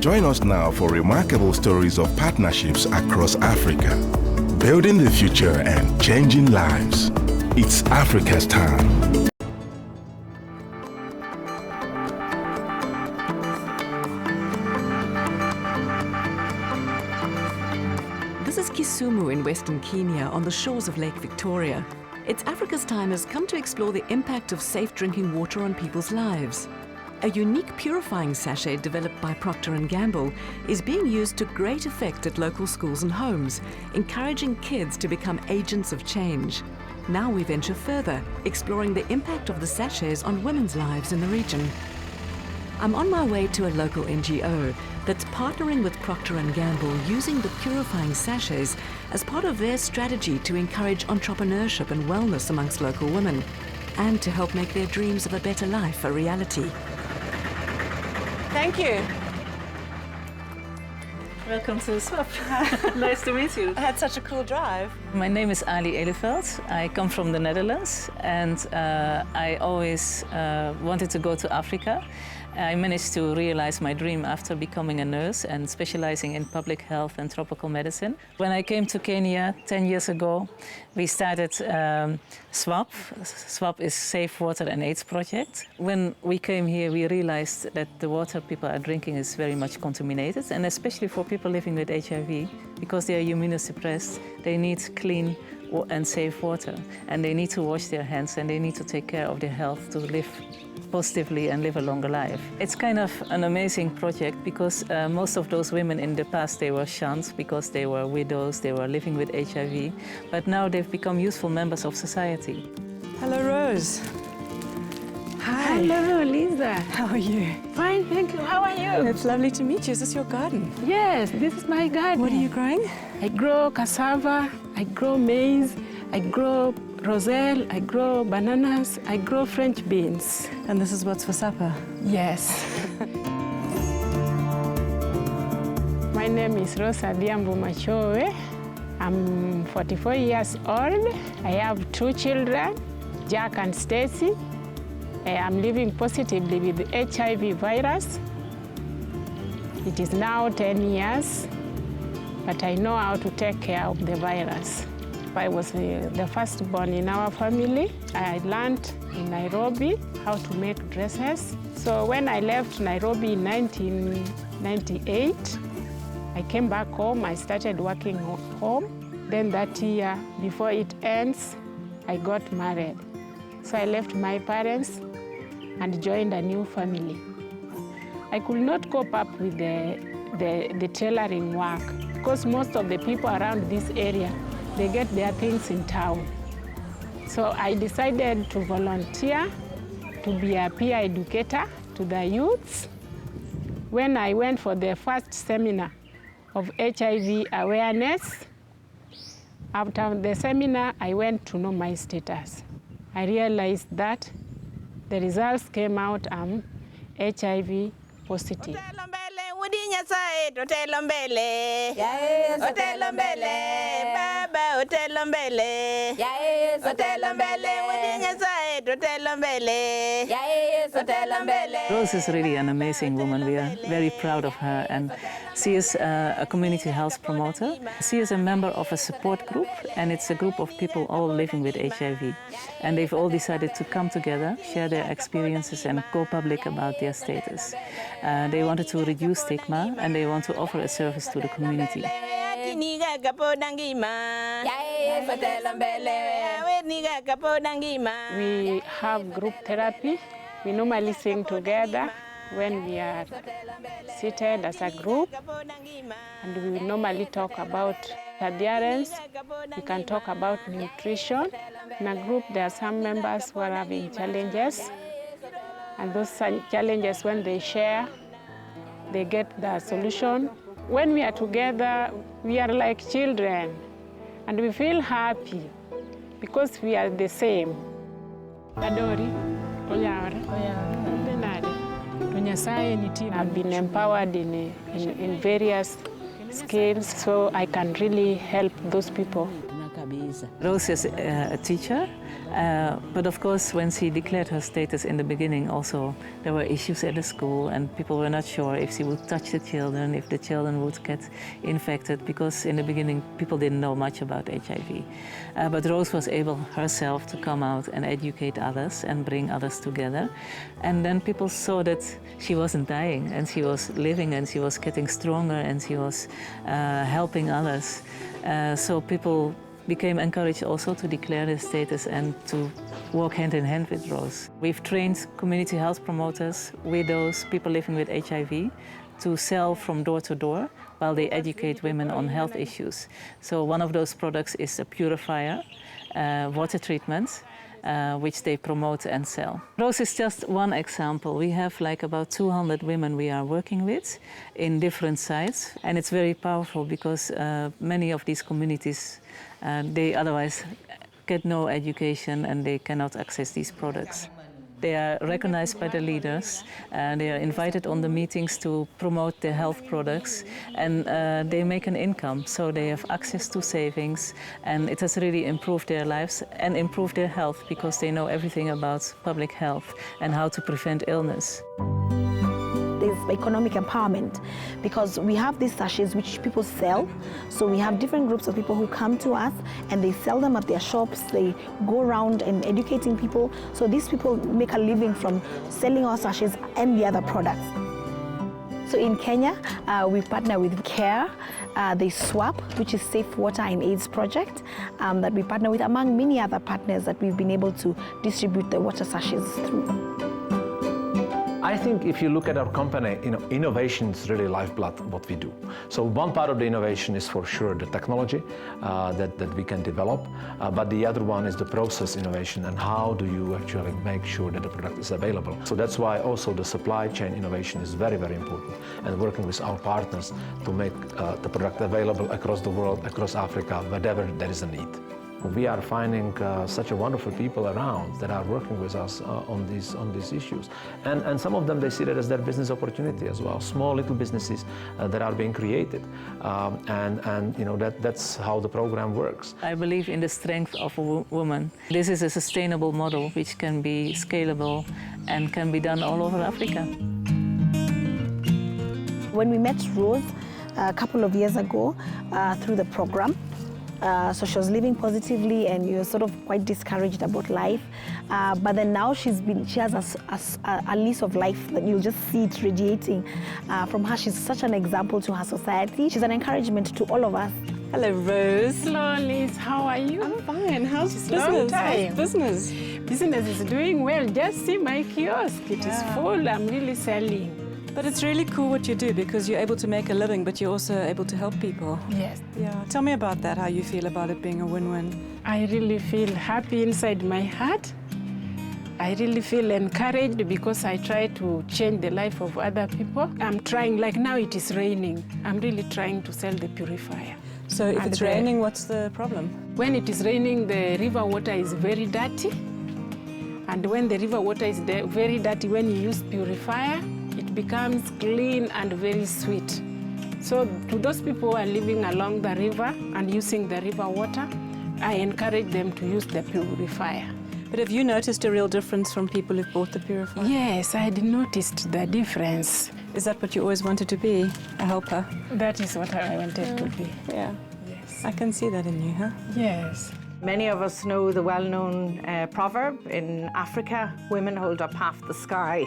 Join us now for remarkable stories of partnerships across Africa, building the future and changing lives. It's Africa's time. This is Kisumu in Western Kenya on the shores of Lake Victoria. It's Africa's Time has come to explore the impact of safe drinking water on people's lives. A unique purifying sachet developed by Procter & Gamble is being used to great effect at local schools and homes, encouraging kids to become agents of change. Now we venture further, exploring the impact of the sachets on women's lives in the region. I'm on my way to a local NGO that's partnering with Procter & Gamble using the purifying sachets as part of their strategy to encourage entrepreneurship and wellness amongst local women and to help make their dreams of a better life a reality. Thank you. Welcome to SWAP. Nice to meet you. I had such a cool drive. My name is Ali Eleveld. I come from the Netherlands and I always wanted to go to Africa. I managed to realize my dream after becoming a nurse and specializing in public health and tropical medicine. When I came to Kenya 10 years ago, we started SWAP. SWAP is Safe Water and AIDS Project. When we came here, we realized that the water people are drinking is very much contaminated, and especially for people living with HIV, because they are immunosuppressed, they need clean and safe water, and they need to wash their hands, and they need to take care of their health to live positively and live a longer life. It's kind of an amazing project because most of those women in the past, they were shunned because they were widows, they were living with HIV, but now they've become useful members of society. Hello, Rose. Hi. Hello, Elisa. How are you? Fine, thank you. How are you? It's lovely to meet you. Is this your garden? Yes, this is my garden. What are you growing? I grow cassava, I grow maize, I grow roselle, I grow bananas, I grow French beans. And this is what's for supper? Yes. My name is Rosa Machowe. I'm 44 years old. I have 2 children, Jack and Stacy. I'm living positively with the HIV virus. It is now 10 years, but I know how to take care of the virus. I was the firstborn in our family. I learned in Nairobi how to make dresses. So when I left Nairobi in 1998, I came back home. I started working home. Then that year, before it ends, I got married. So I left my parents and joined a new family. I could not cope up with the tailoring work because most of the people around this area, they get their things in town. So I decided to volunteer to be a peer educator to the youths. When I went for the first seminar of HIV awareness, after the seminar, I went to know my status. I realized that the results came out, I'm HIV positive. Rose is really an amazing woman. We are very proud of her, and she is a community health promoter. She is a member of a support group, and it's a group of people all living with HIV. And they've all decided to come together, share their experiences, and go public about their status. They wanted to reduce stigma, and they want to offer a service to the community. We have group therapy. We normally sing together when we are seated as a group, and we normally talk about adherence. We can talk about nutrition. In a group, there are some members who are having challenges, and those challenges, when they share, they get the solution. When we are together, we are like children, and we feel happy because we are the same. I've been empowered in various skills, so I can really help those people. Rosa is a teacher, But of course, when she declared her status in the beginning, also there were issues at the school, and people were not sure if she would touch the children, if the children would get infected, because in the beginning people didn't know much about HIV. But Rose was able herself to come out and educate others and bring others together. And then people saw that she wasn't dying, and she was living, and she was getting stronger, and she was helping others. So people became encouraged also to declare their status and to walk hand in hand with Rose. We've trained community health promoters, widows, people living with HIV, to sell from door to door while they educate women on health issues. So one of those products is a purifier, water treatment, which they promote and sell. Rose is just one example. We have like about 200 women we are working with in different sites, and it's very powerful because many of these communities, they otherwise get no education and they cannot access these products. They are recognized by the leaders, they are invited on the meetings to promote their health products, and they make an income, so they have access to savings, and it has really improved their lives and improved their health because they know everything about public health and how to prevent illness. There's economic empowerment because we have these sachets which people sell. So we have different groups of people who come to us and they sell them at their shops. They go around and educating people. So these people make a living from selling our sachets and the other products. So in Kenya, we partner with CARE, the SWAP, which is Safe Water and AIDS project, that we partner with, among many other partners that we've been able to distribute the water sachets through. I think if you look at our company, innovation is really lifeblood what we do. So one part of the innovation is for sure the technology that we can develop, but the other one is the process innovation and how do you actually make sure that the product is available. So that's why also the supply chain innovation is very, very important, and working with our partners to make the product available across the world, across Africa, wherever there is a need. We are finding such a wonderful people around that are working with us on these issues. And some of them, they see that as their business opportunity as well, small little businesses that are being created. That's how the program works. I believe in the strength of a woman. This is a sustainable model which can be scalable and can be done all over Africa. When we met Rose a couple of years ago through the program, so she was living positively and you were sort of quite discouraged about life. But then now she has a lease of life that you'll just see it radiating from her. She's such an example to her society. She's an encouragement to all of us. Hello, Rose. Hello, Liz. How are you? I'm fine. How's It's business? long time. How's business? Business is doing well. Just see my kiosk. It is full. I'm really selling. But it's really cool what you do because you're able to make a living, but you're also able to help people. Yes. Yeah. Tell me about that, how you feel about it being a win-win. I really feel happy inside my heart. I really feel encouraged because I try to change the life of other people. I'm trying, like now it is raining. I'm really trying to sell the purifier. So if it's raining, what's the problem? When it is raining, the river water is very dirty. And when the river water is very dirty, when you use purifier, it becomes clean and very sweet. So to those people who are living along the river and using the river water, I encourage them to use the purifier. But have you noticed a real difference from people who've bought the purifier? Yes, I had noticed the difference. Is that what you always wanted to be, a helper? That is what I wanted to be. Yeah. Yes. I can see that in you, huh? Yes. Many of us know the well-known proverb, in Africa, women hold up half the sky.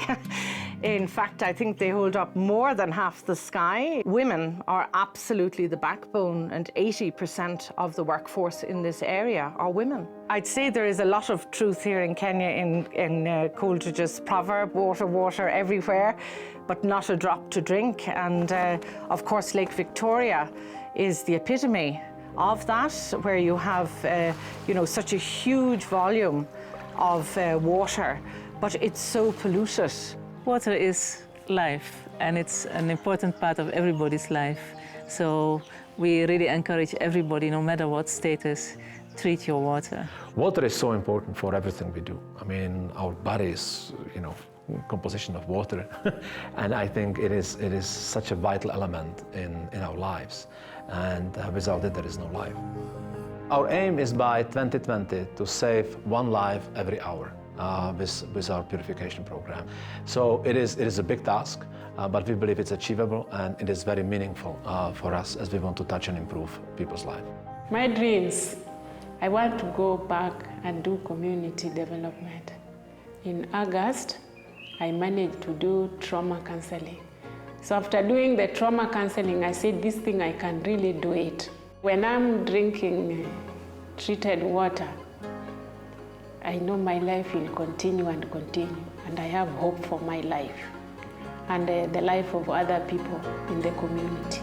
In fact, I think they hold up more than half the sky. Women are absolutely the backbone, and 80% of the workforce in this area are women. I'd say there is a lot of truth here in Kenya in Coleridge's proverb, water, water everywhere, but not a drop to drink. And of course, Lake Victoria is the epitome of that, where you have such a huge volume of water, but it's so polluted. Water is life, and it's an important part of everybody's life. So we really encourage everybody, no matter what status, treat your water. Water is so important for everything we do. I mean, our body is, composition of water, and I think it is such a vital element in our lives. And without it, there is no life. Our aim is by 2020 to save 1 life every hour with our purification program. So it is a big task, but we believe it's achievable and it is very meaningful for us as we want to touch and improve people's lives. My dreams, I want to go back and do community development. In August, I managed to do trauma counseling. So after doing the trauma counseling, I said, this thing, I can really do it. When I'm drinking treated water, I know my life will continue and continue, and I have hope for my life and the life of other people in the community.